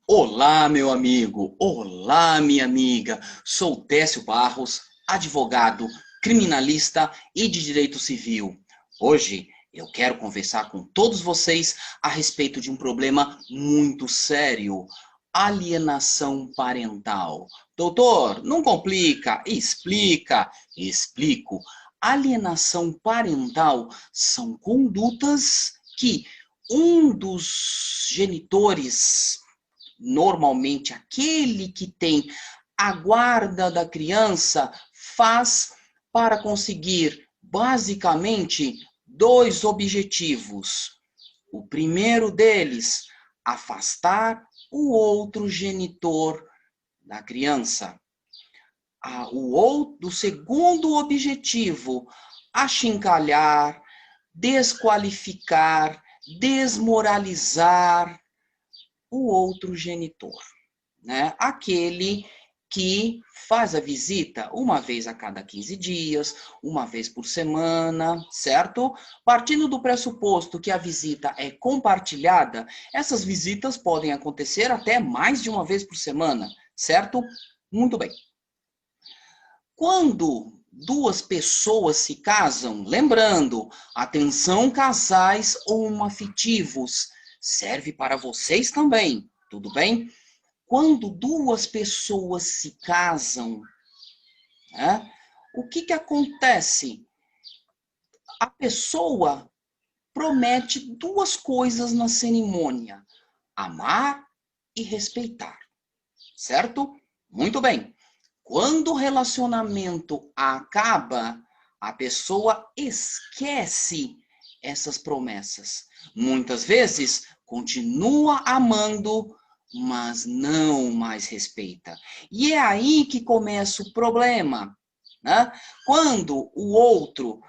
Olá, meu amigo. Olá, minha amiga. Sou Décio Barros, advogado, criminalista e de direito civil. Hoje eu quero conversar com todos vocês a respeito de um problema muito sério: alienação parental. Doutor, não complica, explica. Explico. Alienação parental são condutas que um dos genitores, normalmente aquele que tem a guarda da criança, faz para conseguir basicamente dois objetivos. O primeiro deles, afastar o outro genitor da criança. O segundo objetivo, achincalhar, desqualificar, desmoralizar o outro genitor, né? Aquele que faz a visita uma vez a cada 15 dias, uma vez por semana, certo? Partindo do pressuposto que a visita é compartilhada, essas visitas podem acontecer até mais de uma vez por semana, certo? Muito bem. Quando duas pessoas se casam, lembrando, atenção casais homoafetivos, serve para vocês também, tudo bem? Quando duas pessoas se casam, né, o que acontece? A pessoa promete duas coisas na cerimônia: amar e respeitar, certo? Muito bem. Quando o relacionamento acaba, a pessoa esquece essas promessas. Muitas vezes continua amando, mas não mais respeita. E é aí que começa o problema, né? Quando o outro,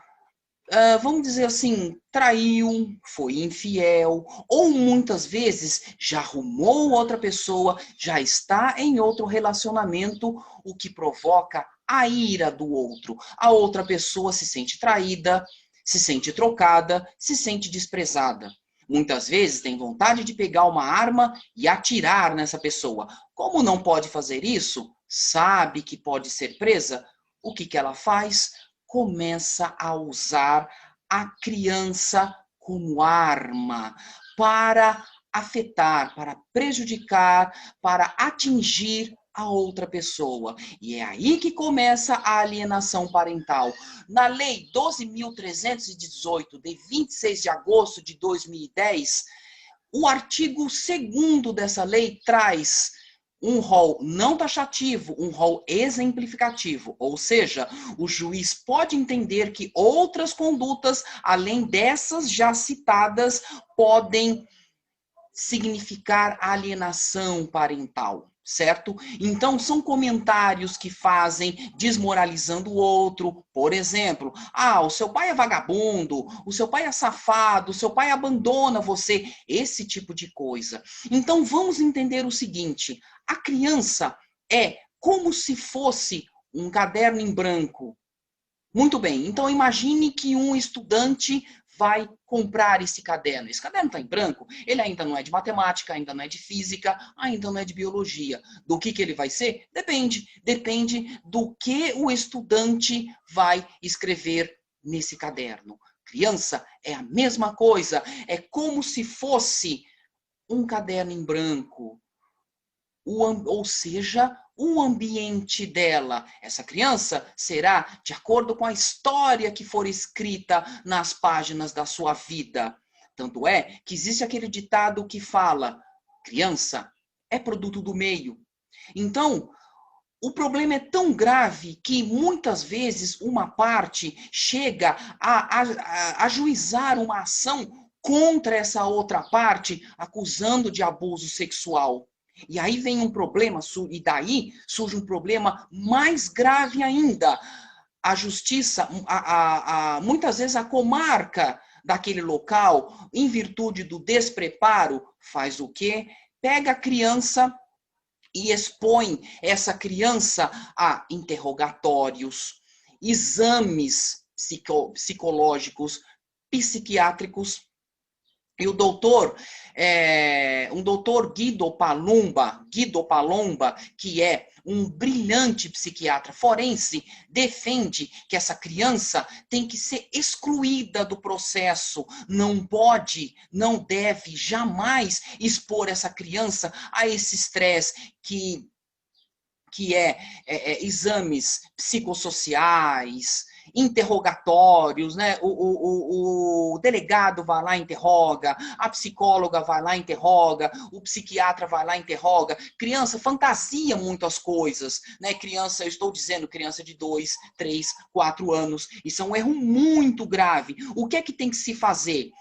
vamos dizer assim, traiu, foi infiel, ou muitas vezes já arrumou outra pessoa, já está em outro relacionamento, o que provoca a ira do outro. A outra pessoa se sente traída, se sente trocada, se sente desprezada. Muitas vezes tem vontade de pegar uma arma e atirar nessa pessoa. Como não pode fazer isso, sabe que pode ser presa, o que ela faz? Começa a usar a criança como arma para afetar, para prejudicar, para atingir a outra pessoa. E é aí que começa a alienação parental. Na Lei 12.318, de 26 de agosto de 2010, o artigo 2º dessa lei traz um rol não taxativo, um rol exemplificativo, ou seja, o juiz pode entender que outras condutas, além dessas já citadas, podem significar alienação parental, certo? Então, são comentários que fazem desmoralizando o outro. Por exemplo, o seu pai é vagabundo, o seu pai é safado, o seu pai abandona você, esse tipo de coisa. Então, vamos entender o seguinte: a criança é como se fosse um caderno em branco. Muito bem, então imagine que um estudante vai comprar esse caderno. Esse caderno está em branco, ele ainda não é de matemática, ainda não é de física, ainda não é de biologia. Do que ele vai ser? Depende. Depende do que o estudante vai escrever nesse caderno. Criança é a mesma coisa, é como se fosse um caderno em branco. Ou seja, o ambiente dela. Essa criança será de acordo com a história que for escrita nas páginas da sua vida. Tanto é que existe aquele ditado que fala: criança é produto do meio. Então, o problema é tão grave que muitas vezes uma parte chega a ajuizar uma ação contra essa outra parte, acusando de abuso sexual. E aí vem um problema, e daí surge um problema mais grave ainda. A justiça, muitas vezes a comarca daquele local, em virtude do despreparo, faz o quê? Pega a criança e expõe essa criança a interrogatórios, exames psicológicos, psiquiátricos, E o doutor, um doutor Guido Palumba, que é um brilhante psiquiatra forense, defende que essa criança tem que ser excluída do processo, não pode, não deve jamais expor essa criança a esse estresse que é exames psicossociais, interrogatórios, né? O delegado vai lá e interroga, a psicóloga vai lá e interroga, o psiquiatra vai lá e interroga. Criança fantasia muito as coisas, né? Criança, eu estou dizendo criança de 2, 3, 4 anos. Isso é um erro muito grave. O que é que tem que se fazer?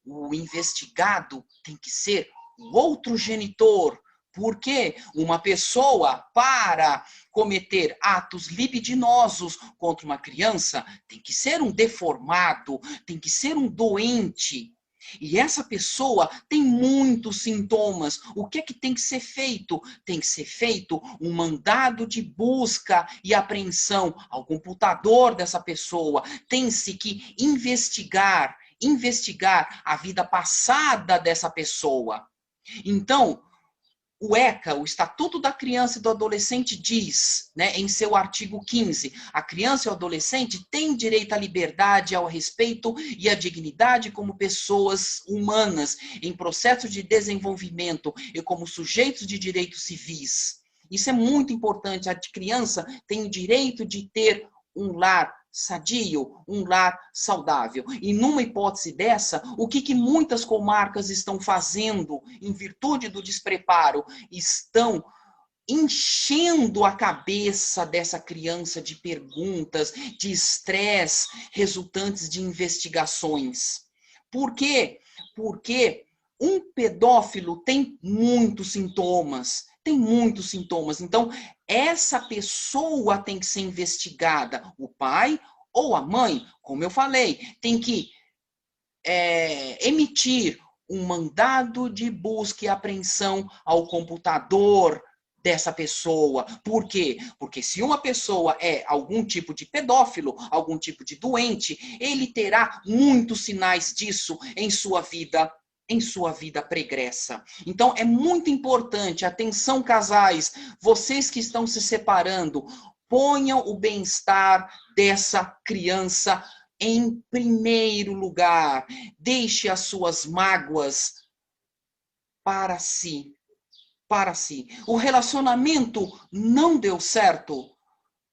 O investigado tem que ser o outro genitor. Porque uma pessoa, para cometer atos libidinosos contra uma criança, tem que ser um deformado, tem que ser um doente. E essa pessoa tem muitos sintomas. O que é que tem que ser feito? Tem que ser feito um mandado de busca e apreensão ao computador dessa pessoa. Tem-se que investigar a vida passada dessa pessoa. Então, o ECA, o Estatuto da Criança e do Adolescente, diz, né, em seu artigo 15, a criança e o adolescente têm direito à liberdade, ao respeito e à dignidade como pessoas humanas em processo de desenvolvimento e como sujeitos de direitos civis. Isso é muito importante. A criança tem o direito de ter um lar sadio, um lar saudável. E numa hipótese dessa, o que muitas comarcas estão fazendo em virtude do despreparo? Estão enchendo a cabeça dessa criança de perguntas, de estresse resultantes de investigações. Por quê? Porque um pedófilo tem muitos sintomas. Então, essa pessoa tem que ser investigada. O pai ou a mãe, como eu falei, tem que emitir um mandado de busca e apreensão ao computador dessa pessoa. Por quê? Porque se uma pessoa é algum tipo de pedófilo, algum tipo de doente, ele terá muitos sinais disso em sua vida pregressa. Então, é muito importante, atenção casais, vocês que estão se separando, ponham o bem-estar dessa criança em primeiro lugar. Deixe as suas mágoas para si. O relacionamento não deu certo.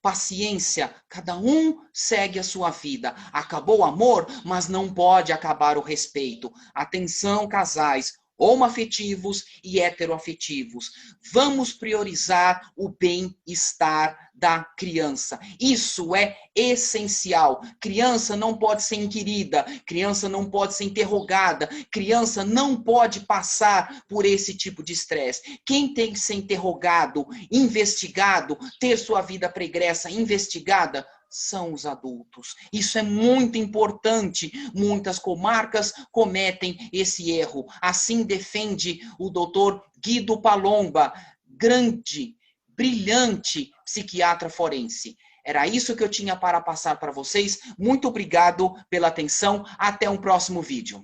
Paciência, cada um segue a sua vida. Acabou o amor, mas não pode acabar o respeito. Atenção, casais homoafetivos e heteroafetivos. Vamos priorizar o bem-estar da criança. Isso é essencial. Criança não pode ser inquirida, criança não pode ser interrogada, criança não pode passar por esse tipo de estresse. Quem tem que ser interrogado, investigado, ter sua vida pregressa investigada, são os adultos. Isso é muito importante. Muitas comarcas cometem esse erro. Assim defende o doutor Guido Palumba, grande, brilhante psiquiatra forense. Era isso que eu tinha para passar para vocês. Muito obrigado pela atenção. Até um próximo vídeo.